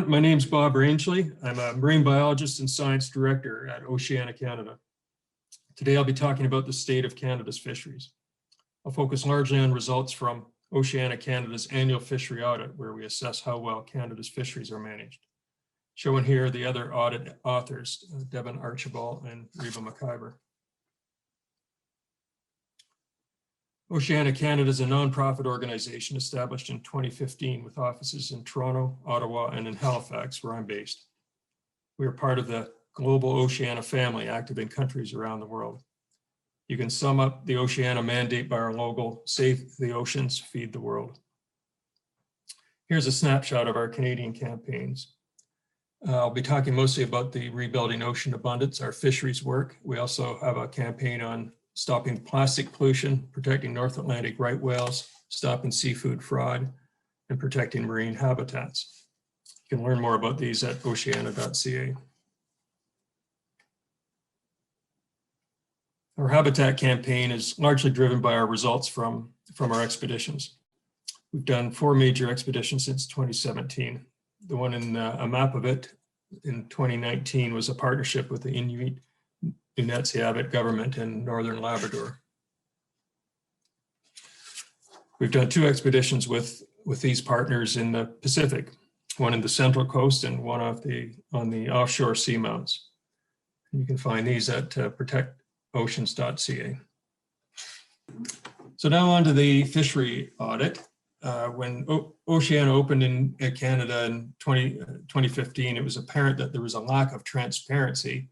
my name's Bob Rangeley. I'm a marine biologist and science director at Oceana Canada. Today I'll be talking about the state of Canada's fisheries. I'll focus largely on results from Oceana Canada's annual fishery audit, where we assess how well Canada's fisheries are managed. Shown here are the other audit authors, Devin Archibald and Reba McIver. Oceana Canada is a nonprofit organization established in 2015 with offices in Toronto, Ottawa, and in Halifax, where I'm based. We are part of the global Oceana family, active in countries around the world. You can sum up the Oceana mandate by our logo, Save the Oceans, Feed the World. Here's a snapshot of our Canadian campaigns. I'll be talking mostly about the Rebuilding Ocean Abundance, our fisheries work. We also have a campaign on stopping plastic pollution, protecting North Atlantic right whales, stopping seafood fraud, and protecting marine habitats. You can learn more about these at oceana.ca. Our habitat campaign is largely driven by our results from our expeditions. We've done 4 major expeditions since 2017. The one in a map of it in 2019 was a partnership with the Inuit Nunatsiavut government in Northern Labrador. We've done 2 expeditions with these partners in the Pacific, one in the Central Coast and one on the offshore seamounts. You can find these at protectoceans.ca. So now on to the fishery audit. When Oceana opened in Canada in 2015, it was apparent that there was a lack of transparency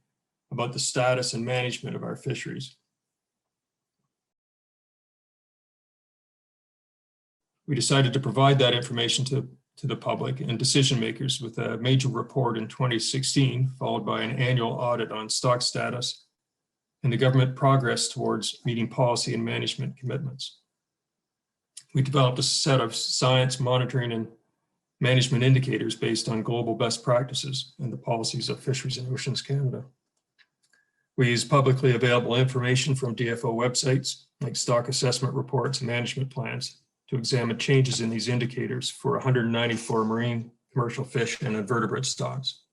about the status and management of our fisheries. We decided to provide that information to the public and decision makers with a major report in 2016, followed by an annual audit on stock status and the government progress towards meeting policy and management commitments. We developed a set of science monitoring and management indicators based on global best practices and the policies of Fisheries and Oceans Canada. We use publicly available information from DFO websites like stock assessment reports and management plans to examine changes in these indicators for 194 marine, commercial fish, and invertebrate stocks.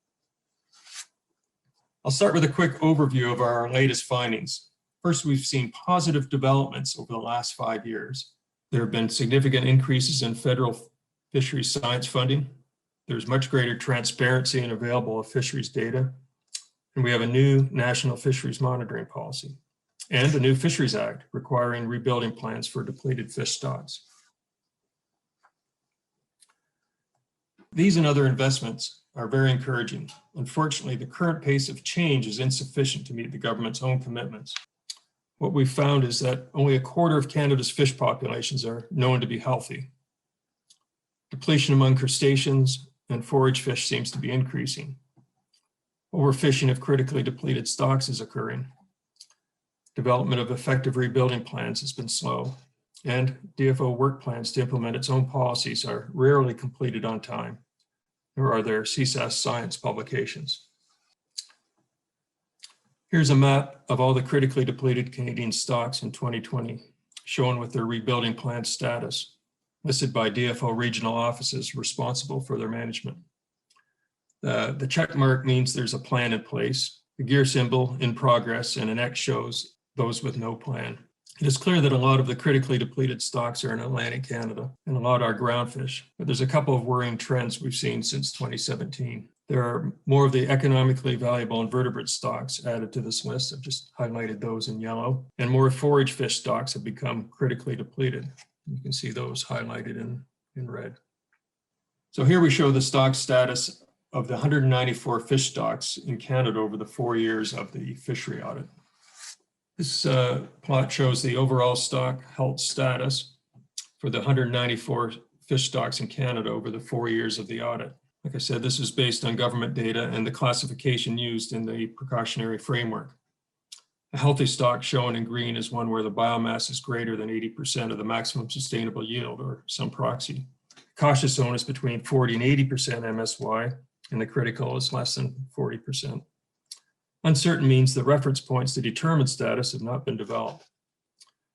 I'll start with a quick overview of our latest findings. First, we've seen positive developments over the last 5 years. There have been significant increases in federal fisheries science funding. There's much greater transparency and available of fisheries data. And we have a new national fisheries monitoring policy and a new Fisheries Act requiring rebuilding plans for depleted fish stocks. These and other investments are very encouraging. Unfortunately, the current pace of change is insufficient to meet the government's own commitments. What we've found is that only 1/4 of Canada's fish populations are known to be healthy. Depletion among crustaceans and forage fish seems to be increasing. Overfishing of critically depleted stocks is occurring. Development of effective rebuilding plans has been slow, and DFO work plans to implement its own policies are rarely completed on time, nor are there CSAS science publications. Here's a map of all the critically depleted Canadian stocks in 2020, shown with their rebuilding plan status, listed by DFO regional offices responsible for their management. The check mark means there's a plan in place. The gear symbol in progress and an X shows those with no plan. It is clear that a lot of the critically depleted stocks are in Atlantic Canada and a lot are groundfish, but there's a couple of worrying trends we've seen since 2017. There are more of the economically valuable invertebrate stocks added to this list. I've just highlighted those in yellow, and more forage fish stocks have become critically depleted. You can see those highlighted in red. So here we show the stock status of the 194 fish stocks in Canada over the 4 years of the fishery audit. This plot shows the overall stock health status for the 194 fish stocks in Canada over the 4 years of the audit. Like I said, this is based on government data and the classification used in the precautionary framework. A healthy stock shown in green is one where the biomass is greater than 80% of the maximum sustainable yield or some proxy. Cautious zone is between 40 and 80% MSY, and the critical is less than 40%. Uncertain means the reference points to determine status have not been developed.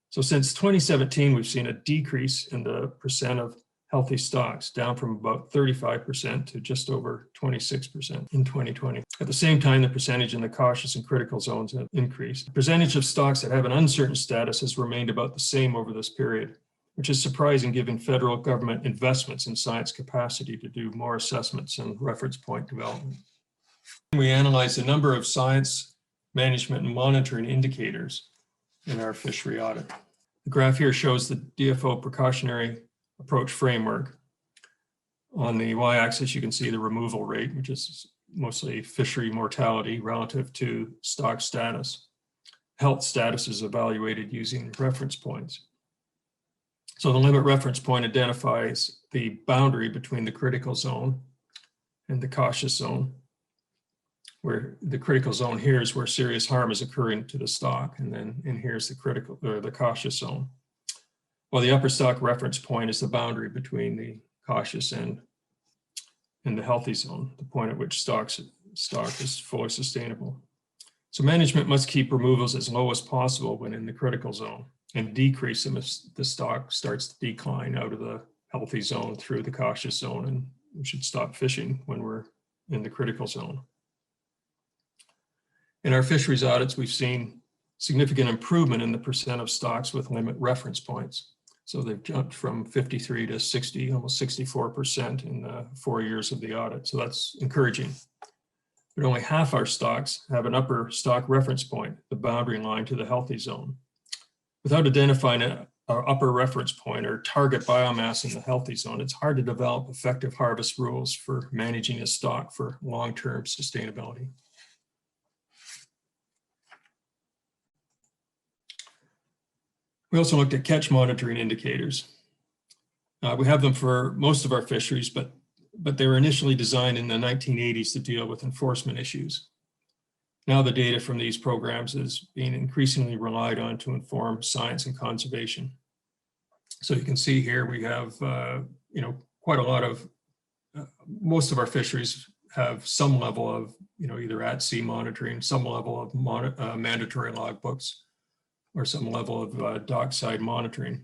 So since 2017, we've seen a decrease in the percent of healthy stocks, down from about 35% to just over 26% in 2020. At the same time, the percentage in the cautious and critical zones have increased. The percentage of stocks that have an uncertain status has remained about the same over this period, which is surprising given federal government investments in science capacity to do more assessments and reference point development. We analyzed a number of science management and monitoring indicators in our fishery audit. The graph here shows the DFO precautionary approach framework. On the y-axis, you can see the removal rate, which is mostly fishery mortality relative to stock status. Health status is evaluated using reference points. So the limit reference point identifies the boundary between the critical zone and the cautious zone, where the critical zone here is where serious harm is occurring to the stock, and then here's the critical or the cautious zone. Well, the upper stock reference point is the boundary between the cautious and the healthy zone, the point at which stock is fully sustainable. So management must keep removals as low as possible when in the critical zone and decrease them if the stock starts to decline out of the healthy zone through the cautious zone, and we should stop fishing when we're in the critical zone. In our fisheries audits, we've seen significant improvement in the percent of stocks with limit reference points. So they've jumped from 53 to 60, almost 64% in the 4 years of the audit. So that's encouraging. But only half our stocks have an upper stock reference point, the boundary line to the healthy zone. Without identifying an upper reference point or target biomass in the healthy zone, it's hard to develop effective harvest rules for managing a stock for long-term sustainability. We also looked at catch monitoring indicators. We have them for most of our fisheries, but they were initially designed in the 1980s to deal with enforcement issues. Now the data from these programs is being increasingly relied on to inform science and conservation. So you can see here we have quite a lot of, most of our fisheries have some level of either at-sea monitoring, some level of mandatory logbooks, or some level of dockside monitoring.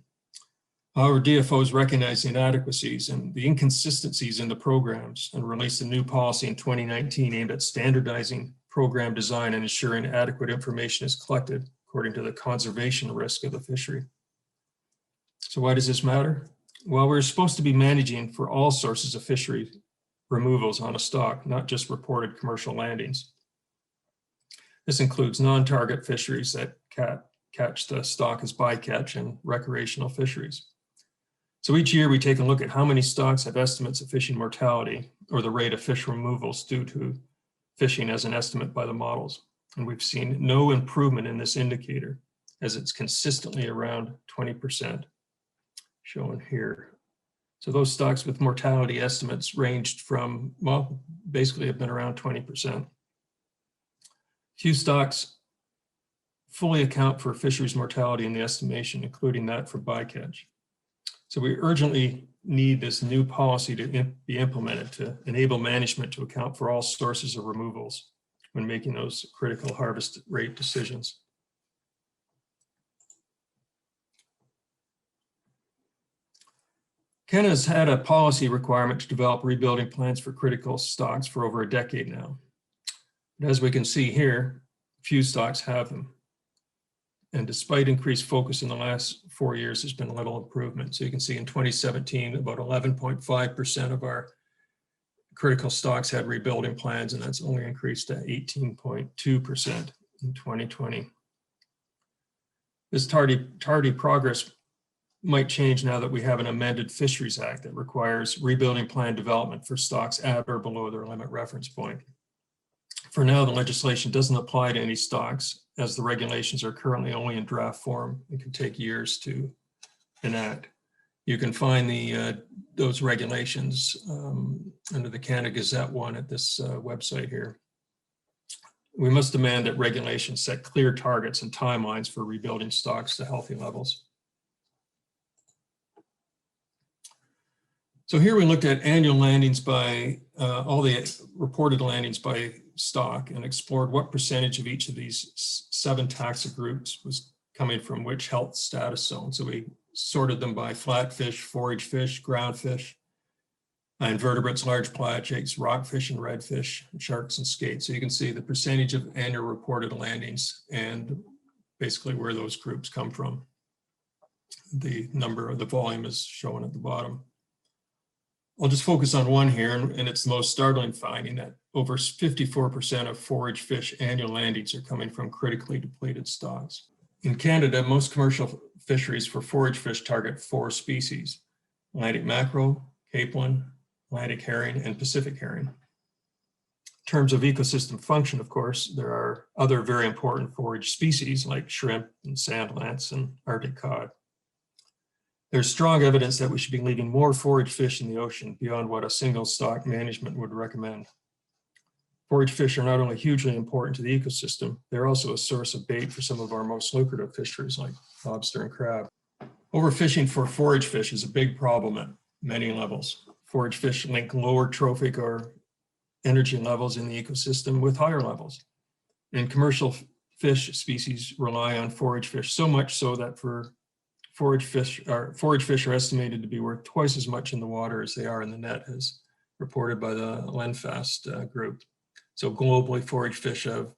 However, DFOs recognize the inadequacies and the inconsistencies in the programs and released a new policy in 2019 aimed at standardizing program design and ensuring adequate information is collected according to the conservation risk of the fishery. So why does this matter? Well, we're supposed to be managing for all sources of fishery removals on a stock, not just reported commercial landings. This includes non-target fisheries that catch the stock as bycatch and recreational fisheries. So each year we take a look at how many stocks have estimates of fishing mortality or the rate of fish removals due to fishing as an estimate by the models. And we've seen no improvement in this indicator as it's consistently around 20%, shown here. So those stocks with mortality estimates ranged from, well, basically have been around 20%. Few stocks fully account for fisheries mortality in the estimation, including that for bycatch. So we urgently need this new policy to be implemented to enable management to account for all sources of removals when making those critical harvest rate decisions. Canada's had a policy requirement to develop rebuilding plans for critical stocks for over a decade now. But as we can see here, few stocks have them. And despite increased focus in the last 4 years, there's been little improvement. So you can see in 2017, about 11.5% of our critical stocks had rebuilding plans, and that's only increased to 18.2% in 2020. This tardy progress might change now that we have an amended Fisheries Act that requires rebuilding plan development for stocks at or below their limit reference point. For now, the legislation doesn't apply to any stocks, as the regulations are currently only in draft form and can take years to enact. You can find those regulations under the Canada Gazette one at this website here. We must demand that regulations set clear targets and timelines for rebuilding stocks to healthy levels. So here we looked at annual landings by all the reported landings by stock and explored what percentage of each of these 7 taxa groups was coming from which health status zone. So we sorted them by flatfish, forage fish, ground fish, invertebrates, large pelagics, rockfish and redfish, sharks and skates. So you can see the percentage of annual reported landings and basically where those groups come from. The number of the volume is shown at the bottom. I'll just focus on one here, and it's the most startling finding that over 54% of forage fish annual landings are coming from critically depleted stocks. In Canada, most commercial fisheries for forage fish target 4 species: Atlantic mackerel, capelin, Atlantic herring, and Pacific herring. In terms of ecosystem function, of course, there are other very important forage species like shrimp and sand lance and Arctic cod. There's strong evidence that we should be leaving more forage fish in the ocean beyond what a single stock management would recommend. Forage fish are not only hugely important to the ecosystem, they're also a source of bait for some of our most lucrative fisheries like lobster and crab. Overfishing for forage fish is a big problem at many levels. Forage fish link lower trophic or energy levels in the ecosystem with higher levels. And commercial fish species rely on forage fish, so much so that for forage fish are estimated to be worth twice as much in the water as they are in the net, as reported by the Lenfast group. So globally, forage fish have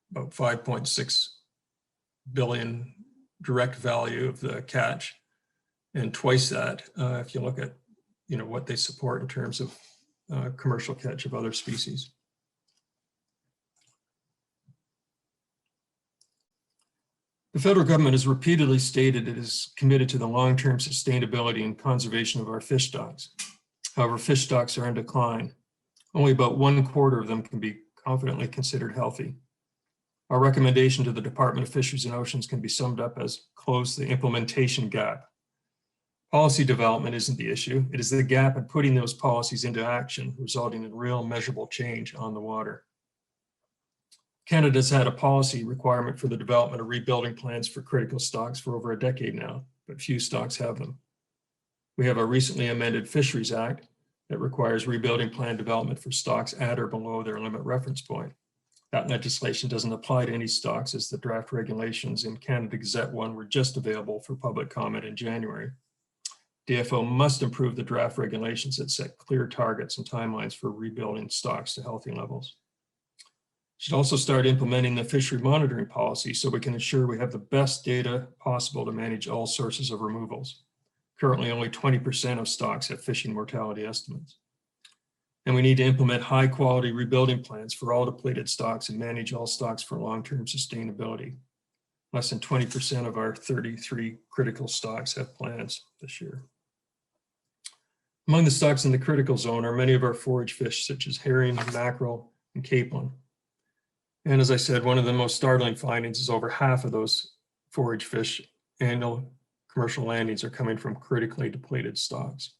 about 5.6 billion direct value of the catch, and twice that if you look at what they support in terms of commercial catch of other species. The federal government has repeatedly stated it is committed to the long-term sustainability and conservation of our fish stocks. However, fish stocks are in decline. Only about 1/4 of them can be confidently considered healthy. Our recommendation to the Department of Fisheries and Oceans can be summed up as close the implementation gap. Policy development isn't the issue. It is the gap in putting those policies into action, resulting in real measurable change on the water. Canada's had a policy requirement for the development of rebuilding plans for critical stocks for over a decade now, but few stocks have them. We have a recently amended Fisheries Act that requires rebuilding plan development for stocks at or below their limit reference point. That legislation doesn't apply to any stocks, as the draft regulations in Canada Gazette 1 were just available for public comment in January. DFO must improve the draft regulations that set clear targets and timelines for rebuilding stocks to healthy levels. Should also start implementing the fishery monitoring policy so we can ensure we have the best data possible to manage all sources of removals. Currently, only 20% of stocks have fishing mortality estimates. And we need to implement high quality rebuilding plans for all depleted stocks and manage all stocks for long-term sustainability. Less than 20% of our 33 critical stocks have plans this year. Among the stocks in the critical zone are many of our forage fish, such as herring, mackerel, and capelin. And as I said, one of the most startling findings is over half of those forage fish annual commercial landings are coming from critically depleted stocks.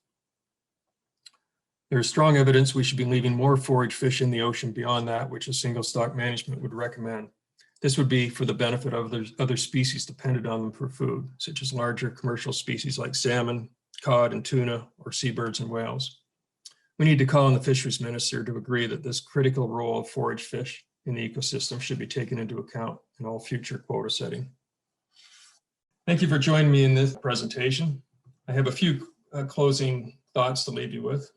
There is strong evidence we should be leaving more forage fish in the ocean beyond that which a single stock management would recommend. This would be for the benefit of other species dependent on them for food, such as larger commercial species like salmon, cod, and tuna, or seabirds and whales. We need to call on the fisheries minister to agree that this critical role of forage fish in the ecosystem should be taken into account in all future quota setting. Thank you for joining me in this presentation. I have a few closing thoughts to leave you with.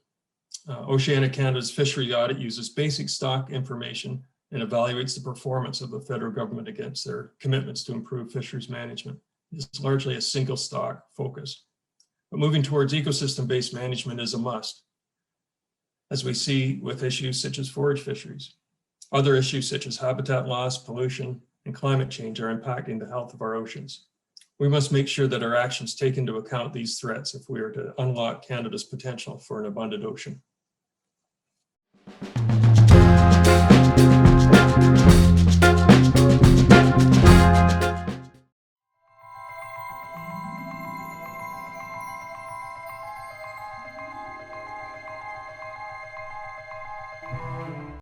Oceana Canada's fishery audit uses basic stock information and evaluates the performance of the federal government against their commitments to improve fisheries management. It's largely a single stock focus. But moving towards ecosystem-based management is a must, as we see with issues such as forage fisheries. Other issues such as habitat loss, pollution, and climate change are impacting the health of our oceans. We must make sure that our actions take into account these threats if we are to unlock Canada's potential for an abundant ocean.